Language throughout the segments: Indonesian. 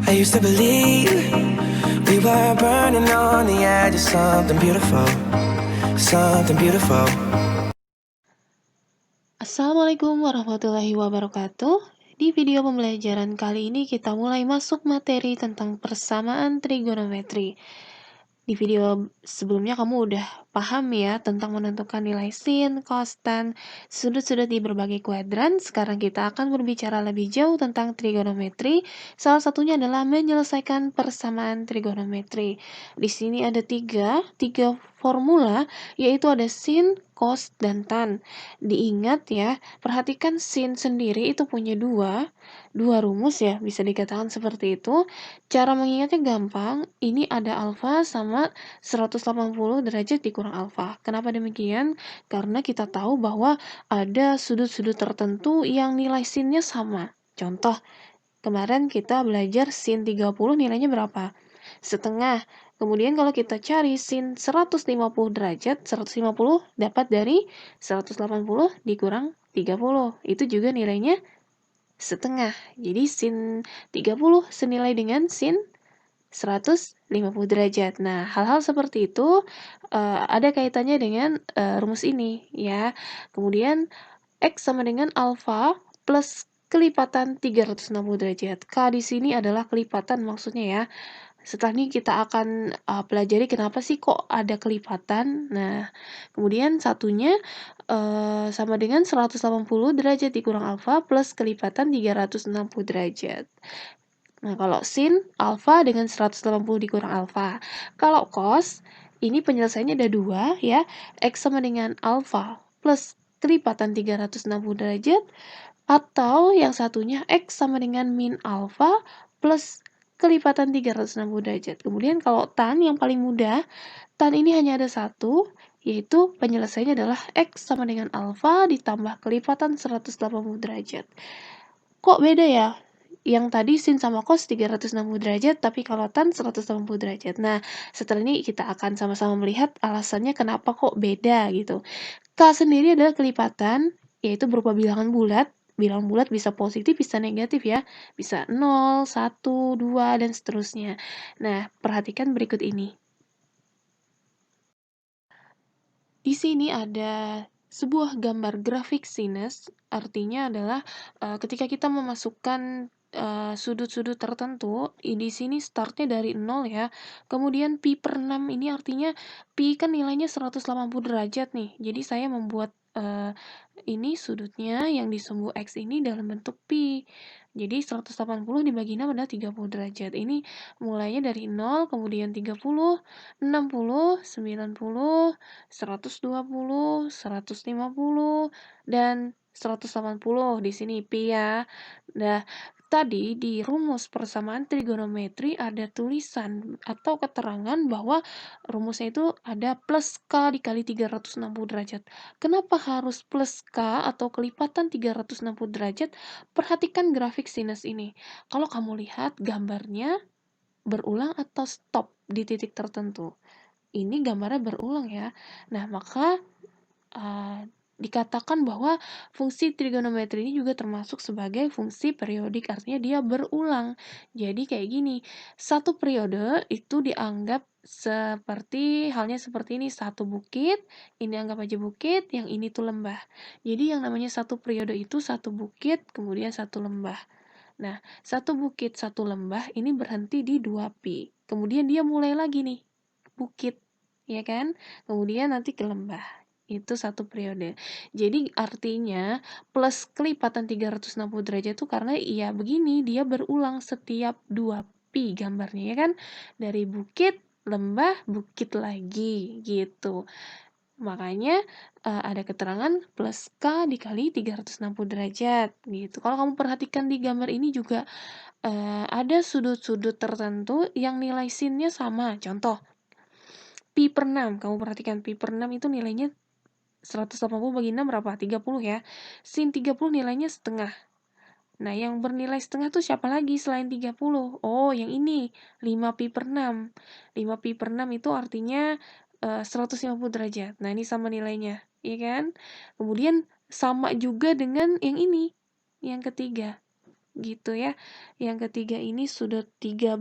I used to believe we were burning on the edge of something beautiful, something beautiful. Assalamualaikum warahmatullahi wabarakatuh. Di video pembelajaran kali ini kita mulai masuk materi tentang persamaan trigonometri. Di video sebelumnya kamu udah paham ya tentang menentukan nilai sin, cos, tan, sudut-sudut di berbagai kuadran. Sekarang kita akan berbicara lebih jauh tentang trigonometri. Salah satunya adalah menyelesaikan persamaan trigonometri. Di sini ada tiga formula, yaitu ada sin, cos, dan tan. Diingat ya, perhatikan sin sendiri itu punya dua rumus ya, bisa dikatakan seperti itu. Cara mengingatnya gampang, ini ada alfa sama 180 derajat dikurang alfa. Kenapa demikian? Karena kita tahu bahwa ada sudut-sudut tertentu yang nilai sinnya sama. Contoh, kemarin kita belajar sin 30 nilainya berapa? Setengah. Kemudian kalau kita cari sin 150 derajat, 150 dapat dari 180 dikurang 30. Itu juga nilainya setengah. Jadi sin 30 senilai dengan sin 150 derajat. Nah, hal-hal seperti itu ada kaitannya dengan rumus ini ya. Kemudian X sama dengan alfa plus kelipatan 360 derajat. K di sini adalah kelipatan maksudnya ya. Setelah ini kita akan pelajari kenapa sih kok ada kelipatan. Nah, kemudian satunya sama dengan 180 derajat dikurang alfa plus kelipatan 360 derajat. Nah, kalau sin, alfa dengan 180 dikurang alfa. Kalau cos, ini penyelesaiannya ada dua ya. X sama dengan alfa plus kelipatan 360 derajat. Atau yang satunya X sama dengan min alfa plus kelipatan 360 derajat. Kemudian kalau tan yang paling mudah, tan ini hanya ada satu, yaitu penyelesaiannya adalah X sama dengan alfa ditambah kelipatan 180 derajat. Kok beda ya? Yang tadi sin sama cos 360 derajat, tapi kalau tan 180 derajat. Nah, setelah ini kita akan sama-sama melihat alasannya kenapa kok beda gitu. K sendiri adalah kelipatan, yaitu berupa bilangan bulat. Bilangan bulat bisa positif, bisa negatif ya. Bisa 0, 1, 2, dan seterusnya. Nah, perhatikan berikut ini. Di sini ada sebuah gambar grafik sinus, artinya adalah ketika kita memasukkan sudut-sudut tertentu, di sini startnya dari 0 ya. Kemudian pi per 6 ini artinya pi kan nilainya 180 derajat nih. Jadi saya membuat ini sudutnya yang disumbu X ini dalam bentuk pi. Jadi 180 dibagi 6 adalah 30 derajat. Ini mulainya dari 0, kemudian 30, 60, 90, 120, 150, dan 180 di sini pi ya. Nah, tadi di rumus persamaan trigonometri ada tulisan atau keterangan bahwa rumusnya itu ada plus K dikali 360 derajat. Kenapa harus plus K atau kelipatan 360 derajat? Perhatikan grafik sinus ini. Kalau kamu lihat gambarnya berulang atau stop di titik tertentu. Ini gambarnya berulang ya. Nah, maka dikatakan bahwa fungsi trigonometri ini juga termasuk sebagai fungsi periodik, artinya dia berulang. Jadi kayak gini, satu periode itu dianggap halnya seperti ini, satu bukit, ini anggap aja bukit, yang ini tuh lembah. Jadi yang namanya satu periode itu satu bukit, kemudian satu lembah. Nah, satu bukit, satu lembah ini berhenti di 2pi. Kemudian dia mulai lagi nih, bukit, ya kan? Kemudian nanti ke lembah. Itu satu periode. Jadi artinya plus kelipatan 360 derajat itu karena ya begini, dia berulang setiap 2pi gambarnya ya kan? Dari bukit, lembah, bukit lagi gitu. Makanya ada keterangan plus K dikali 360 derajat gitu. Kalau kamu perhatikan di gambar ini juga ada sudut-sudut tertentu yang nilai sinnya sama. Contoh, pi per 6. Kamu perhatikan pi per 6 itu nilainya 180 bagi 6 berapa? 30 ya. Sin 30 nilainya setengah. Nah, yang bernilai setengah tuh siapa lagi selain 30? Oh, yang ini, 5 pi per 6. 5 pi per 6 itu artinya 150 derajat. Nah, ini sama nilainya, ya kan? Kemudian sama juga dengan yang ini, yang ketiga. gitu ya. Yang ketiga ini sudut 13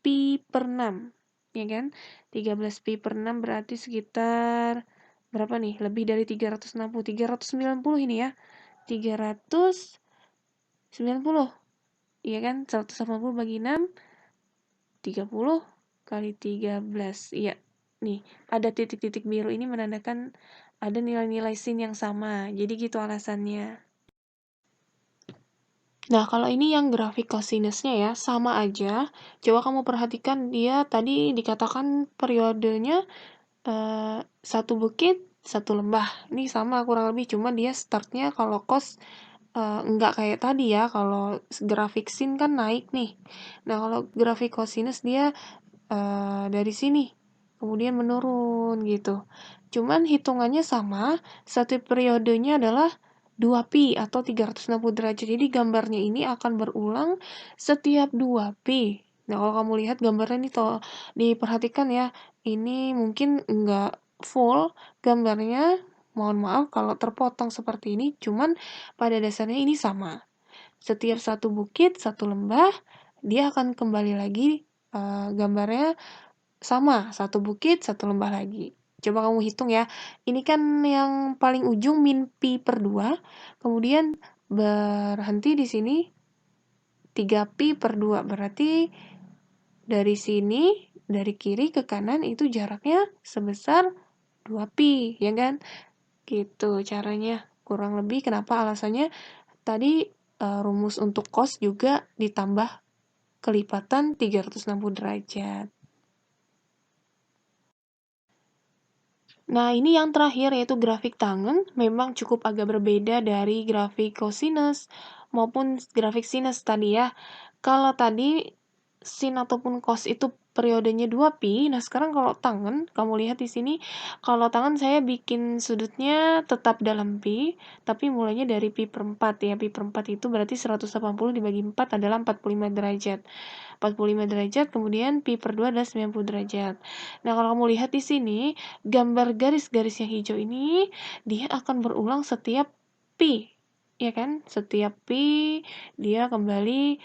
pi per 6, ya kan? 13 pi per 6 berarti sekitar berapa nih? Lebih dari 360, 390 ini ya. 390, iya kan? 180 bagi 6, 30 kali 13. Iya, nih ada titik-titik biru ini menandakan ada nilai-nilai sin yang sama. Jadi gitu alasannya. Nah, kalau ini yang grafik kosinusnya ya, sama aja. Coba kamu perhatikan dia tadi dikatakan periodenya satu bukit, satu lembah. Ini sama kurang lebih, cuma dia startnya kalau cos nggak kayak tadi ya, kalau grafik sin kan naik nih. Nah, kalau grafik kosinus dia dari sini, kemudian menurun gitu. Cuman hitungannya sama, satu periodenya adalah 2pi atau 360 derajat. Jadi gambarnya ini akan berulang setiap 2pi. Nah, kalau kamu lihat gambarnya ini diperhatikan ya, ini mungkin nggak full gambarnya, mohon maaf kalau terpotong seperti ini, cuman pada dasarnya ini sama. Setiap satu bukit, satu lembah, dia akan kembali lagi gambarnya sama, satu bukit, satu lembah lagi. Coba kamu hitung ya. Ini kan yang paling ujung min pi per 2, kemudian berhenti di sini 3pi per 2. Berarti dari sini, dari kiri ke kanan itu jaraknya sebesar 2pi, ya kan? Gitu caranya. Kurang lebih kenapa alasannya tadi rumus untuk cos juga ditambah kelipatan 360 derajat. Nah, ini yang terakhir yaitu grafik tangen memang cukup agak berbeda dari grafik cosinus maupun grafik sinus tadi ya. Kalau tadi sin ataupun cos itu periodenya 2pi, nah sekarang kalau tangen, kamu lihat di sini, kalau tangen saya bikin sudutnya tetap dalam pi, tapi mulainya dari pi per 4 ya. Pi per 4 itu berarti 180 dibagi 4 adalah 45 derajat. 45 derajat, kemudian pi per 2 adalah 90 derajat. Nah, kalau kamu lihat di sini, gambar garis-garis yang hijau ini, dia akan berulang setiap pi, ya kan? Setiap pi, dia kembali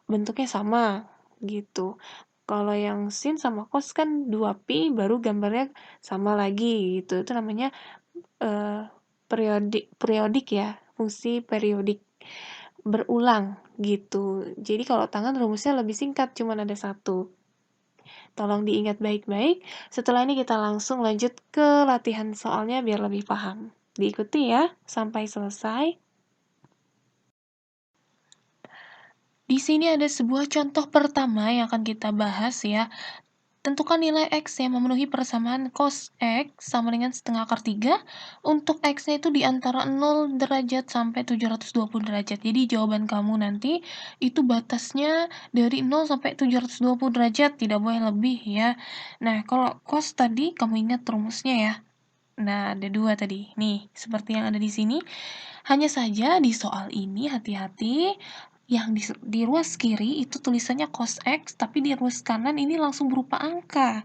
bentuknya sama, gitu. Kalau yang sin sama cos kan 2pi, baru gambarnya sama lagi, gitu. Itu namanya periodik ya, fungsi periodik berulang gitu. Jadi kalau tangan rumusnya lebih singkat, cuma ada satu. Tolong diingat baik-baik. Setelah ini kita langsung lanjut ke latihan soalnya biar lebih paham. Diikuti ya sampai selesai. Di sini ada sebuah contoh pertama yang akan kita bahas ya. Tentukan nilai X yang memenuhi persamaan cos X sama dengan setengah akar 3 untuk X-nya itu di antara 0 derajat sampai 720 derajat. Jadi jawaban kamu nanti itu batasnya dari 0 sampai 720 derajat, tidak boleh lebih ya. Nah, kalau cos tadi kamu ingat rumusnya ya. Nah, ada dua tadi. Nih, seperti yang ada di sini. Hanya saja di soal ini hati-hati, yang di ruas kiri itu tulisannya cos X, tapi di ruas kanan ini langsung berupa angka.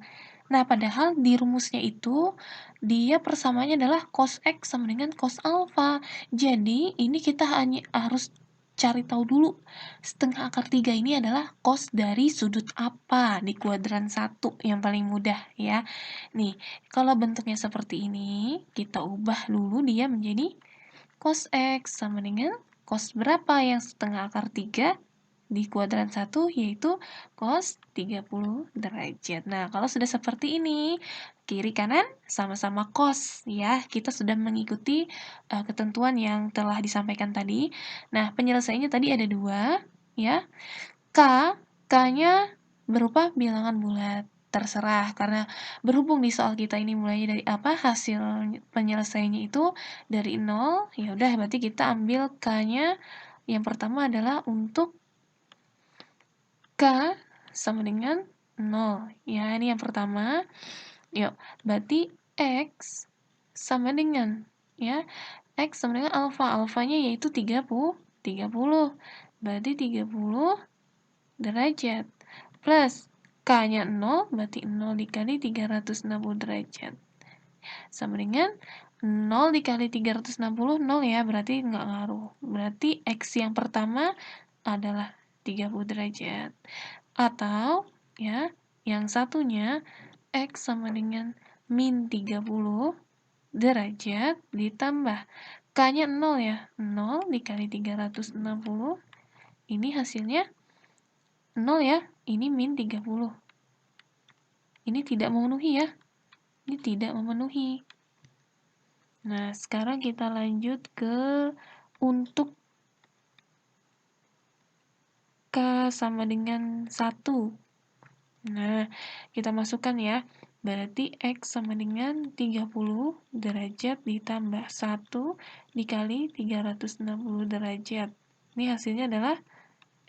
Nah, padahal di rumusnya itu, dia persamaannya adalah cos X sama dengan cos alpha. Jadi, ini kita hanya harus cari tahu dulu, setengah akar 3 ini adalah cos dari sudut apa di kuadran 1 yang paling mudah ya. Nih, kalau bentuknya seperti ini, kita ubah dulu dia menjadi cos X sama dengan cos berapa yang setengah akar 3 di kuadran 1, yaitu cos 30 derajat. Nah, kalau sudah seperti ini, kiri kanan sama-sama cos ya. Kita sudah mengikuti ketentuan yang telah disampaikan tadi. Nah, penyelesaiannya tadi ada dua ya. K-nya berupa bilangan bulat. Terserah, karena berhubung di soal kita ini mulainya dari apa, hasil penyelesaiannya itu dari 0, ya udah berarti kita ambil K-nya yang pertama adalah untuk K sama dengan 0. Ya, ini yang pertama. Yuk, berarti X sama dengan ya, X sama dengan alfa. Alfanya yaitu 30. Berarti 30 derajat. Plus K-nya 0, berarti 0 dikali 360 derajat. Sama dengan 0 dikali 360, 0 ya, berarti nggak ngaruh. Berarti X yang pertama adalah 30 derajat. Atau, ya, yang satunya, X sama dengan min 30 derajat ditambah K-nya 0 ya. 0 dikali 360, ini hasilnya 0 ya. Ini min 30. Ini tidak memenuhi ya. Ini tidak memenuhi. Nah, sekarang kita lanjut ke untuk K sama dengan 1. Nah, kita masukkan ya. Berarti X sama dengan 30 derajat ditambah 1 dikali 360 derajat. Ini hasilnya adalah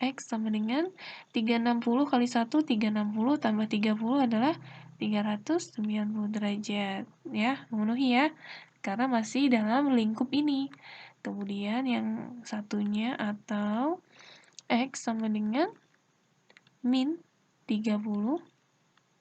X sama dengan 360 kali 1, 360 tambah 30 adalah 390 derajat. Ya, memenuhi ya. Karena masih dalam lingkup ini. Kemudian yang satunya atau X sama dengan min 30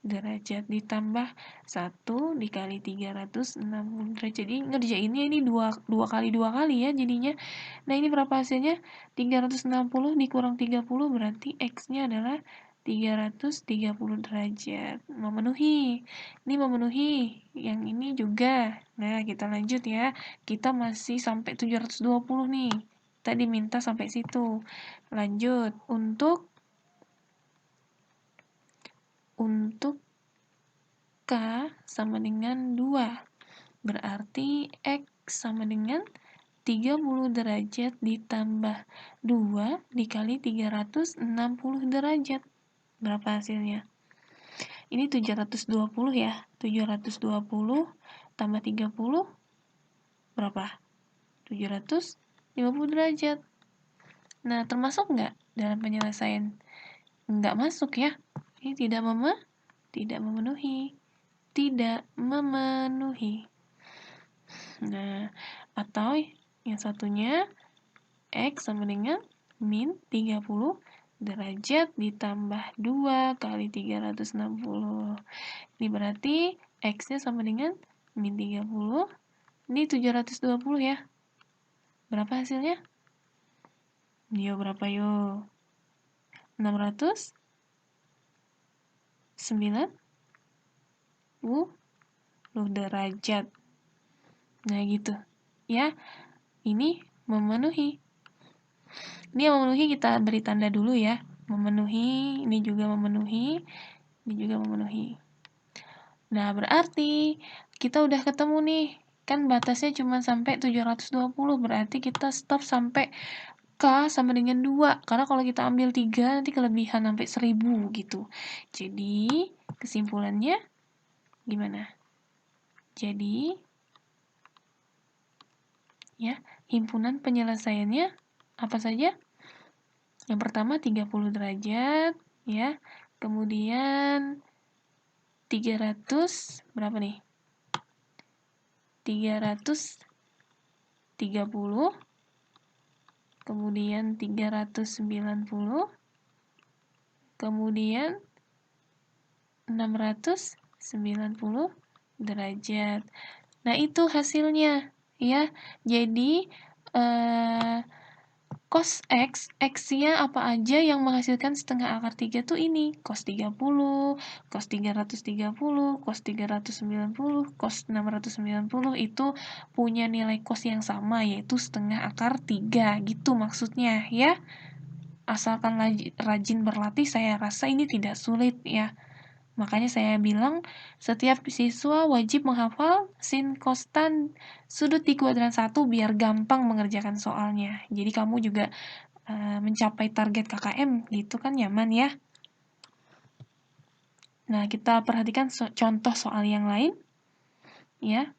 derajat ditambah 1 dikali 360 derajat. Jadi ngerjainnya ini dua kali ya jadinya. Nah, ini berapa hasilnya? 360 dikurang 30 berarti X-nya adalah 330 derajat. Memenuhi. Ini memenuhi. Yang ini juga. Nah, kita lanjut ya. Kita masih sampai 720 nih. Tadi minta sampai situ. Lanjut. Untuk K sama dengan 2. Berarti X sama dengan 30 derajat ditambah 2 dikali 360 derajat. Berapa hasilnya? Ini 720 ya. 720 tambah 30 berapa? 750 derajat. Nah, termasuk nggak dalam penyelesaian? Nggak masuk ya. Ini tidak memenuhi. Tidak memenuhi. Nah, atau yang satunya X sama dengan min 30 derajat ditambah 2 kali 360. Ini berarti X-nya sama dengan min 30. Ini 720 ya. Berapa hasilnya? Yo, berapa yo? 690 derajat. Nah, gitu. Ya, ini memenuhi. Ini yang memenuhi kita beri tanda dulu ya. Memenuhi, ini juga memenuhi, ini juga memenuhi. Nah, berarti kita udah ketemu nih. Kan batasnya cuma sampai 720, berarti kita stop sampai K sama dengan 2. Karena kalau kita ambil 3, nanti kelebihan sampai 1000 gitu. Jadi, kesimpulannya gimana? Jadi, ya, himpunan penyelesaiannya apa saja? Yang pertama 30 derajat, ya. Kemudian 300 berapa nih? 330, kemudian 390, kemudian 690 derajat. Nah, itu hasilnya ya. Jadi cos X, X-nya apa aja yang menghasilkan setengah akar 3 tuh ini. Cos 30, cos 330, cos 390, cos 690 itu punya nilai cos yang sama, yaitu setengah akar 3, gitu maksudnya ya. Asalkan rajin berlatih, saya rasa ini tidak sulit ya. Makanya saya bilang, setiap siswa wajib menghafal sin, cos, tan, sudut di kuadran 1 biar gampang mengerjakan soalnya. Jadi kamu juga mencapai target KKM gitu kan, nyaman ya. Nah, kita perhatikan contoh soal yang lain ya.